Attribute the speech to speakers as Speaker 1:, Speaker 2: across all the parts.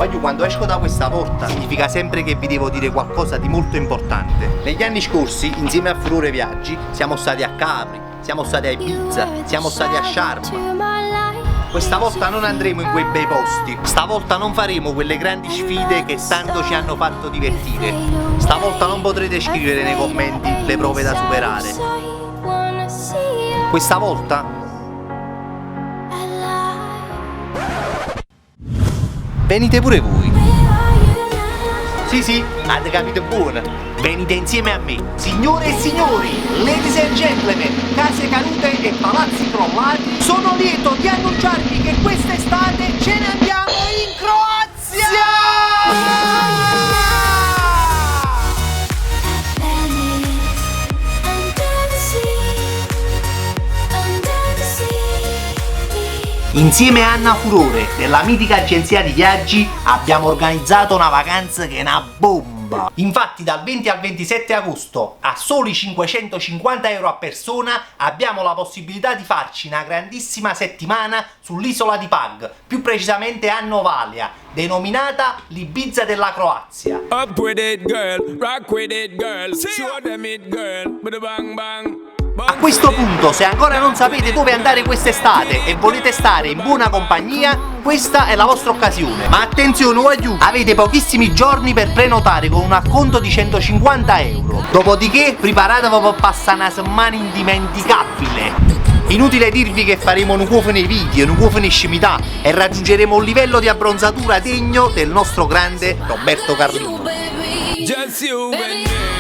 Speaker 1: Voglio, quando esco da questa porta significa sempre che vi devo dire qualcosa di molto importante. Negli anni scorsi, insieme a Furore Viaggi, siamo stati a Capri, siamo stati a Ibiza, siamo stati a Sharm. Questa volta non andremo in quei bei posti, stavolta non faremo quelle grandi sfide che tanto ci hanno fatto divertire. Stavolta non potrete scrivere nei commenti le prove da superare. Questa volta venite pure voi. Sì, avete capito buono. Venite insieme a me. Signore e signori, ladies and gentlemen, case cadute e palazzi crollati, sono lieto di annunciarvi che quest'estate ce ne andiamo in Croazia! Insieme a Anna Furore, della mitica agenzia di viaggi, abbiamo organizzato una vacanza che è una bomba. Infatti dal 20 al 27 agosto, a soli 550 euro a persona, abbiamo la possibilità di farci una grandissima settimana sull'isola di Pag, più precisamente a Novalia, denominata l'Ibiza della Croazia.
Speaker 2: Up with it, girl. Rock with it, girl. Show them it, girl. With a bang bang.
Speaker 1: A questo punto, se ancora non sapete dove andare quest'estate e volete stare in buona compagnia, questa è la vostra occasione. Ma attenzione, voglio, avete pochissimi giorni per prenotare con un acconto di 150 euro. Dopodiché preparatevi per passare una settimana indimenticabile. Inutile dirvi che faremo un cuofo nei video, un cuofo in scimità e raggiungeremo un livello di abbronzatura degno del nostro grande Roberto Carlino.
Speaker 2: Just you and me.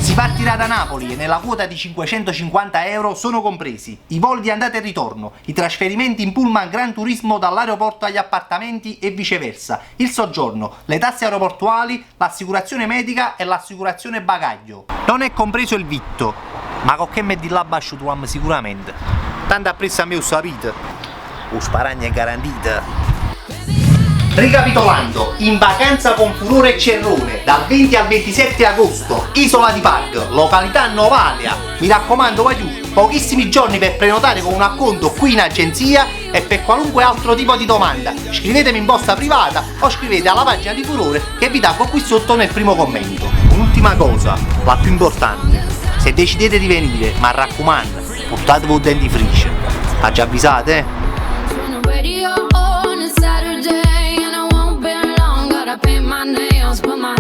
Speaker 1: Si partirà da Napoli e nella quota di 550 euro sono compresi i voli di andata e ritorno, i trasferimenti in pullman Gran Turismo dall'aeroporto agli appartamenti e viceversa, il soggiorno, le tasse aeroportuali, l'assicurazione medica e l'assicurazione bagaglio. Non è compreso il vitto, ma con che me di là basciutuam sicuramente. Tanto appresso a me ho sapito, lo sparagno è garantito. Ricapitolando, in vacanza con Furore e Cerrone dal 20 al 27 agosto, Isola di Pag, località Novalia. Mi raccomando, pochissimi giorni per prenotare con un acconto qui in agenzia e per qualunque altro tipo di domanda scrivetemi in posta privata o scrivete alla pagina di Furore che vi taggo qui sotto nel primo commento. Un'ultima cosa, la più importante, se decidete di venire, ma raccomando, portatevi un dentifricio. Ha già avvisate?
Speaker 3: Saturday and I won't be long. Gotta paint my nails, put my